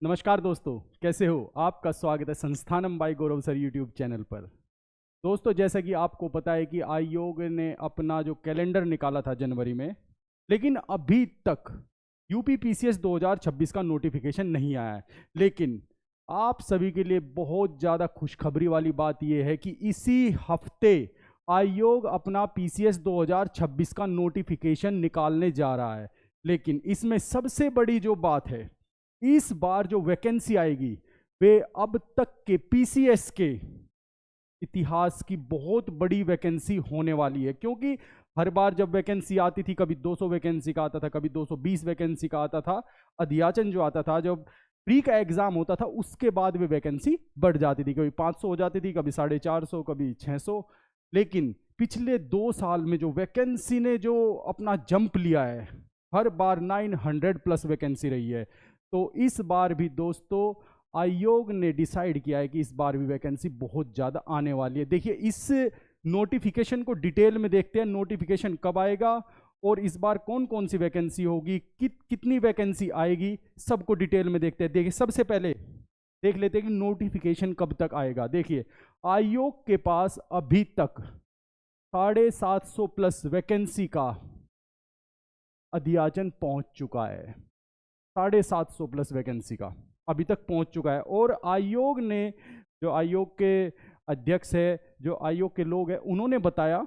नमस्कार दोस्तों, कैसे हो? आपका स्वागत है संस्थानम बाय गौरव सर यूट्यूब चैनल पर। दोस्तों, जैसा कि आपको पता है कि आयोग ने अपना जो कैलेंडर निकाला था जनवरी में, लेकिन अभी तक यूपी पीसीएस 2026 का नोटिफिकेशन नहीं आया है। लेकिन आप सभी के लिए बहुत ज़्यादा खुशखबरी वाली बात यह है कि इसी हफ्ते आयोग अपना पीसीएस 2026 का नोटिफिकेशन निकालने जा रहा है। लेकिन इसमें सबसे बड़ी जो बात है, इस बार जो वैकेंसी आएगी वे अब तक के पीसीएस के इतिहास की बहुत बड़ी वैकेंसी होने वाली है। क्योंकि हर बार जब वैकेंसी आती थी, कभी 200 वैकेंसी का आता था, कभी 220 वैकेंसी का आता था। अध्याचन जो आता था, जब प्री का एग्जाम होता था, उसके बाद वे वैकेंसी बढ़ जाती थी। कभी 500 हो जाती थी, कभी 450, कभी 600। लेकिन पिछले 2 साल में जो वैकेंसी ने जो अपना जंप लिया है, हर बार 900 प्लस वैकेंसी रही है। तो इस बार भी दोस्तों आयोग ने डिसाइड किया है कि इस बार भी वैकेंसी बहुत ज़्यादा आने वाली है। देखिए, इस नोटिफिकेशन को डिटेल में देखते हैं, नोटिफिकेशन कब आएगा और इस बार कौन कौन सी वैकेंसी होगी, कितनी वैकेंसी आएगी, सबको डिटेल में देखते हैं। देखिए, सबसे पहले देख लेते हैं कि नोटिफिकेशन कब तक आएगा। देखिए, आयोग के पास अभी तक 750 प्लस वैकेंसी का अध्याचन पहुंच चुका है। 750 प्लस वैकेंसी का अभी तक पहुंच चुका है। और आयोग ने, जो आयोग के अध्यक्ष है, जो आयोग के लोग हैं, उन्होंने बताया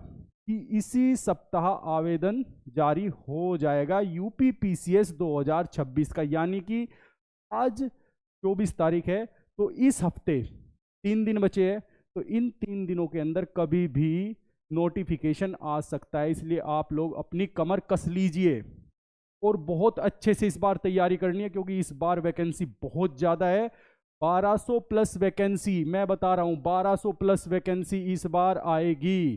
कि इसी सप्ताह आवेदन जारी हो जाएगा यूपी पीसीएस 2026 का। यानी कि आज 24 तारीख है, तो इस हफ्ते 3 दिन बचे हैं। तो इन 3 दिनों के अंदर कभी भी नोटिफिकेशन आ सकता है। इसलिए आप लोग अपनी कमर कस लीजिए और बहुत अच्छे से इस बार तैयारी करनी है, क्योंकि इस बार वैकेंसी बहुत ज़्यादा है। 1200 प्लस वैकेंसी, मैं बता रहा हूँ, 1200 प्लस वैकेंसी इस बार आएगी।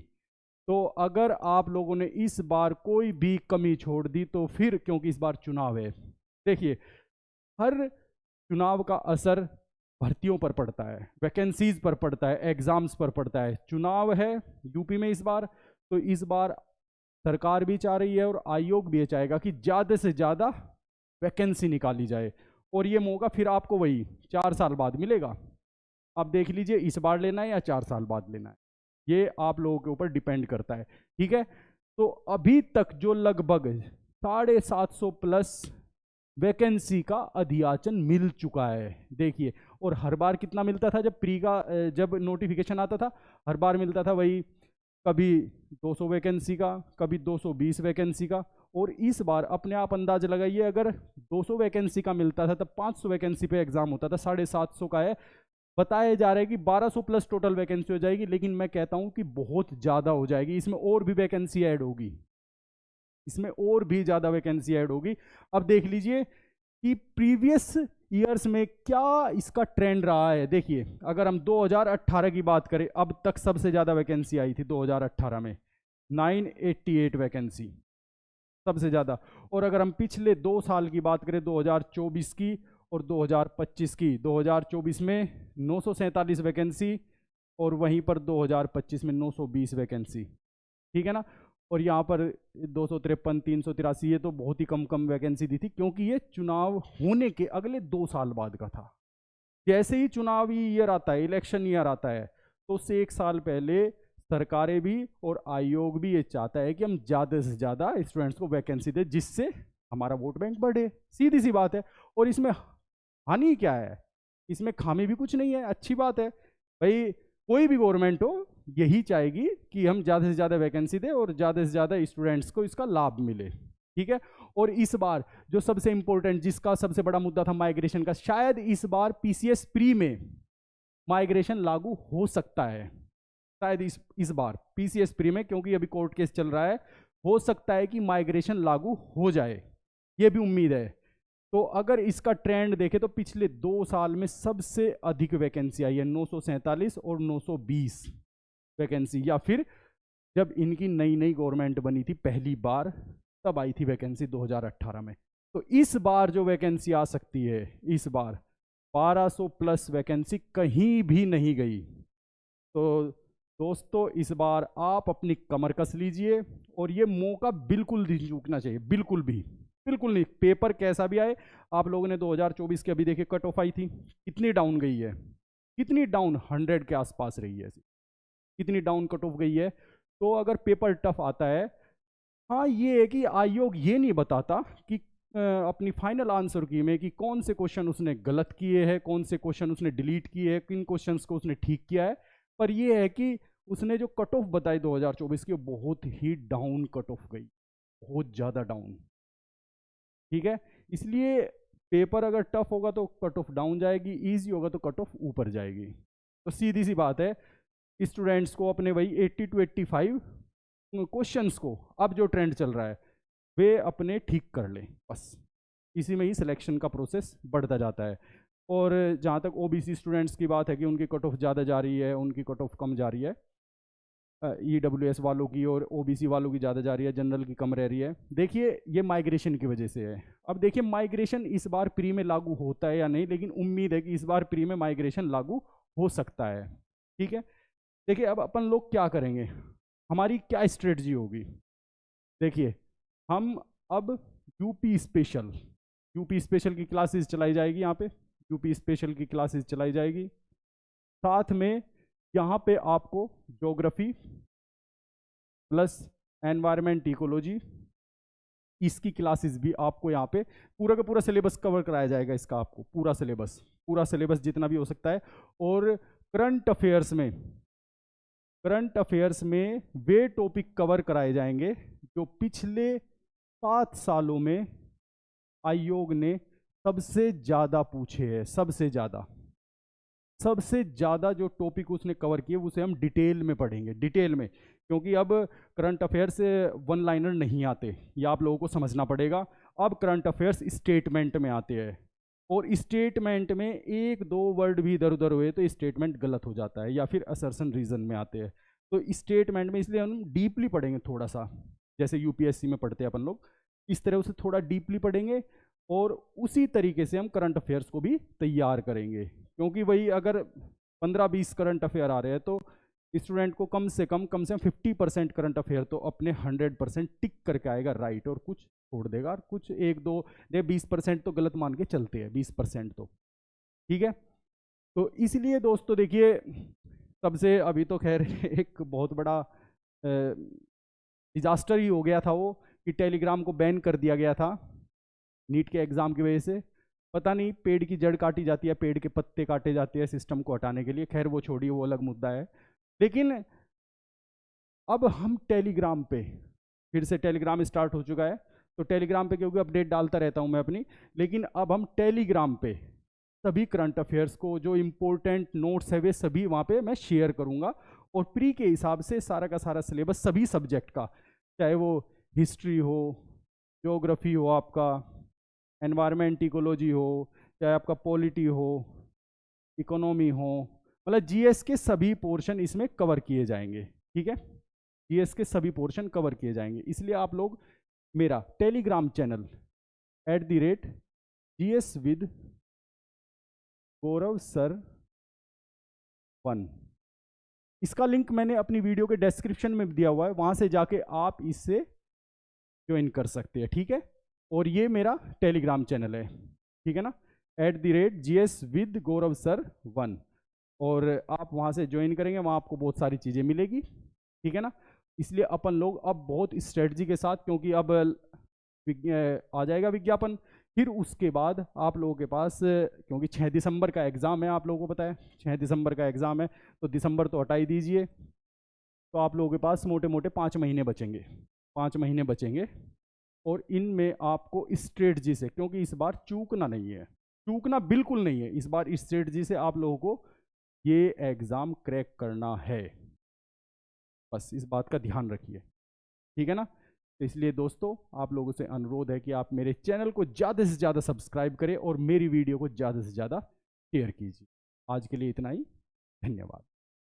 तो अगर आप लोगों ने इस बार कोई भी कमी छोड़ दी तो फिर, क्योंकि इस बार चुनाव है। देखिए, हर चुनाव का असर भर्तियों पर पड़ता है, वैकेंसीज पर पड़ता है, एग्जाम्स पर पड़ता है। चुनाव है यूपी में इस बार, तो इस बार सरकार भी चाह रही है और आयोग भी ये चाहेगा कि ज़्यादा से ज़्यादा वैकेंसी निकाली जाए। और ये मौका फिर आपको वही 4 साल बाद मिलेगा। आप देख लीजिए, इस बार लेना है या 4 साल बाद लेना है, ये आप लोगों के ऊपर डिपेंड करता है। ठीक है, तो अभी तक जो लगभग 750 प्लस वैकेंसी का अध्याचन मिल चुका है। देखिए, और हर बार कितना मिलता था जब प्री का, जब नोटिफिकेशन आता था, हर बार मिलता था वही, कभी 200 वैकेंसी का, कभी 220 वैकेंसी का। और इस बार अपने आप अंदाज लगाइए, अगर 200 वैकेंसी का मिलता था तब 500 वैकेंसी पे एग्जाम होता था, 750 का है। बताया जा रहा है कि 1200 प्लस टोटल वैकेंसी हो जाएगी। लेकिन मैं कहता हूं कि बहुत ज़्यादा हो जाएगी, इसमें और भी वैकेंसी ऐड होगी, इसमें और भी ज़्यादा वैकेंसी ऐड होगी। अब देख लीजिए कि प्रीवियस ईयर्स में क्या इसका ट्रेंड रहा है। देखिए, अगर हम 2018 की बात करें, अब तक सबसे ज़्यादा वैकेंसी आई थी 2018 में, 988 वैकेंसी सबसे ज़्यादा। और अगर हम पिछले 2 साल की बात करें, 2024 की और 2025 की, 2024 में 947 वैकेंसी और वहीं पर 2025 में 920 वैकेंसी। ठीक है ना। और यहाँ पर 253, 383, ये तो बहुत ही कम कम वैकेंसी दी थी, क्योंकि ये चुनाव होने के अगले 2 साल बाद का था। जैसे ही चुनावी ईयर आता है, इलेक्शन ईयर आता है, तो उससे 1 साल पहले सरकारें भी और आयोग भी ये चाहता है कि हम ज़्यादा से ज़्यादा स्टूडेंट्स को वैकेंसी दें, जिससे हमारा वोट बैंक बढ़े। सीधी सी बात है। और इसमें हानि क्या है, इसमें खामी भी कुछ नहीं है, अच्छी बात है भाई। कोई भी गवर्नमेंट हो, यही चाहेगी कि हम ज़्यादा से ज़्यादा वैकेंसी दें और ज़्यादा से ज़्यादा स्टूडेंट्स को इसका लाभ मिले। ठीक है। और इस बार जो सबसे इंपॉर्टेंट, जिसका सबसे बड़ा मुद्दा था माइग्रेशन का, शायद इस बार पीसीएस प्री में माइग्रेशन लागू हो सकता है। शायद इस बार पीसीएस प्री में, क्योंकि अभी कोर्ट केस चल रहा है, हो सकता है कि माइग्रेशन लागू हो जाए, ये भी उम्मीद है। तो अगर इसका ट्रेंड देखें तो पिछले 2 साल में सबसे अधिक वैकेंसी आई है, 947 और 920 वैकेंसी। या फिर जब इनकी नई नई गवर्नमेंट बनी थी पहली बार, तब आई थी वैकेंसी 2018 में। तो इस बार जो वैकेंसी आ सकती है, इस बार 1200 प्लस वैकेंसी कहीं भी नहीं गई। तो दोस्तों, इस बार आप अपनी कमर कस लीजिए और ये मौका बिल्कुल नहीं चूकना चाहिए, बिल्कुल भी। बिल्कुल नहीं। पेपर कैसा भी आए, आप लोगों ने 2024 के अभी देखिए कट ऑफ आई थी, कितनी डाउन गई है, कितनी डाउन, 100 के आसपास रही है, कितनी डाउन कट ऑफ गई है। तो अगर पेपर टफ आता है, हाँ ये है कि आयोग ये नहीं बताता कि अपनी फाइनल आंसर की में कि कौन से क्वेश्चन उसने गलत किए हैं, कौन से क्वेश्चन उसने डिलीट किए हैं, किन क्वेश्चंस को उसने ठीक किया है, पर ये है कि उसने जो कट ऑफ बताई 2024 की, बहुत ही डाउन कट ऑफ गई, बहुत ज़्यादा डाउन। ठीक है, इसलिए पेपर अगर टफ होगा तो कट ऑफ डाउन जाएगी, ईजी होगा तो कट ऑफ ऊपर जाएगी। तो सीधी सी बात है, स्टूडेंट्स को अपने वही 80 to 85 क्वेश्चंस को, अब जो ट्रेंड चल रहा है वे अपने ठीक कर लें, बस इसी में ही सिलेक्शन का प्रोसेस बढ़ता जाता है। और जहाँ तक ओबीसी स्टूडेंट्स की बात है कि उनकी कट ऑफ ज़्यादा जा रही है, उनकी कट ऑफ कम जा रही है, ईडब्ल्यूएस वालों की और ओबीसी वालों की ज़्यादा जा रही है, जनरल की कम रह रही है। देखिए ये माइग्रेशन की वजह से है। अब देखिए माइग्रेशन इस बार प्री में लागू होता है या नहीं, लेकिन उम्मीद है कि इस बार प्री में माइग्रेशन लागू हो सकता है। ठीक है, देखिए अब अपन लोग क्या करेंगे, हमारी क्या स्ट्रेटजी होगी। देखिए हम अब यूपी स्पेशल की क्लासेस चलाई जाएगी, यहाँ पे यूपी स्पेशल की क्लासेस चलाई जाएगी, साथ में यहाँ पे आपको ज्योग्राफी प्लस एनवायरमेंट इकोलॉजी, इसकी क्लासेस भी आपको यहाँ पे पूरा का पूरा सिलेबस कवर कराया जाएगा, इसका आपको पूरा सिलेबस जितना भी हो सकता है। और करंट अफेयर्स में वे टॉपिक कवर कराए जाएंगे जो पिछले 7 सालों में आयोग ने सबसे ज़्यादा पूछे हैं, सबसे ज़्यादा जो टॉपिक उसने कवर किए उसे हम डिटेल में पढ़ेंगे, डिटेल में, क्योंकि अब करंट अफेयर्स से वन लाइनर नहीं आते, ये आप लोगों को समझना पड़ेगा। अब करंट अफेयर्स स्टेटमेंट में आते हैं, और स्टेटमेंट में एक दो वर्ड भी इधर उधर हुए तो स्टेटमेंट गलत हो जाता है, या फिर असर्शन रीजन में आते हैं। तो स्टेटमेंट में इसलिए हम डीपली पढ़ेंगे थोड़ा सा, जैसे यूपीएससी में पढ़ते हैं अपन लोग, इस तरह उसे थोड़ा डीपली पढ़ेंगे, और उसी तरीके से हम करंट अफेयर्स को भी तैयार करेंगे। क्योंकि वही अगर 15-20 करंट अफेयर आ रहे हैं तो स्टूडेंट को कम से कम 50% करंट अफेयर तो अपने 100% टिक करके आएगा राइट, और कुछ छोड़ देगा, और कुछ 1-2 20% तो गलत मान के चलते हैं, 20% तो ठीक है। तो इसलिए दोस्तों देखिए, सबसे अभी तो खैर एक बहुत बड़ा डिजास्टर ही हो गया था वो, कि टेलीग्राम को बैन कर दिया गया था नीट के एग्जाम की वजह से। पता नहीं पेड़ की जड़ काटी जाती है, पेड़ के पत्ते काटे जाते हैं सिस्टम को हटाने के लिए, खैर वो छोड़िए, वो अलग मुद्दा है। लेकिन अब हम टेलीग्राम पे, फिर से टेलीग्राम स्टार्ट हो चुका है, तो टेलीग्राम पे क्योंकि अपडेट डालता रहता हूं मैं अपनी, लेकिन अब हम टेलीग्राम पे सभी करंट अफेयर्स को, जो इम्पोर्टेंट नोट्स है वे सभी वहाँ पे मैं शेयर करूँगा, और प्री के हिसाब से सारा का सारा सिलेबस सभी सब्जेक्ट का, चाहे वो हिस्ट्री हो, ज्योग्राफी हो, आपका एनवायरमेंट इकोलॉजी हो, चाहे आपका पॉलिटी हो, इकोनॉमी हो, मतलब जीएस के सभी पोर्शन इसमें कवर किए जाएंगे। ठीक है, जीएस के सभी पोर्शन कवर किए जाएंगे। इसलिए आप लोग मेरा Telegram channel @GS with Gaurav sir 1, इसका लिंक मैंने अपनी वीडियो के डिस्क्रिप्शन में दिया हुआ है, वहां से जाके आप इससे ज्वाइन कर सकते हैं। ठीक है, और ये मेरा टेलीग्राम चैनल है, ठीक है ना, @GS with गौरव सर 1, और आप वहाँ से ज्वाइन करेंगे, वहाँ आपको बहुत सारी चीज़ें मिलेगी। ठीक है ना, इसलिए अपन लोग अब बहुत स्ट्रेटजी के साथ, क्योंकि अब आ जाएगा विज्ञापन, फिर उसके बाद आप लोगों के पास, क्योंकि 6 दिसंबर का एग्ज़ाम है, आप लोगों को पता है 6 दिसंबर का एग्ज़ाम है, तो दिसंबर तो हटा ही दीजिए, तो आप लोगों के पास मोटे मोटे 5 महीने बचेंगे, 5 महीने बचेंगे, और इनमें आपको स्ट्रेटजी से, क्योंकि इस बार चूकना नहीं है, चूकना बिल्कुल नहीं है, इस बार स्ट्रेटजी से आप लोगों को ये एग्ज़ाम क्रैक करना है, बस इस बात का ध्यान रखिए। ठीक है ना, तो इसलिए दोस्तों आप लोगों से अनुरोध है कि आप मेरे चैनल को ज़्यादा से ज़्यादा सब्सक्राइब करें और मेरी वीडियो को ज़्यादा से ज़्यादा शेयर कीजिए। आज के लिए इतना ही, धन्यवाद।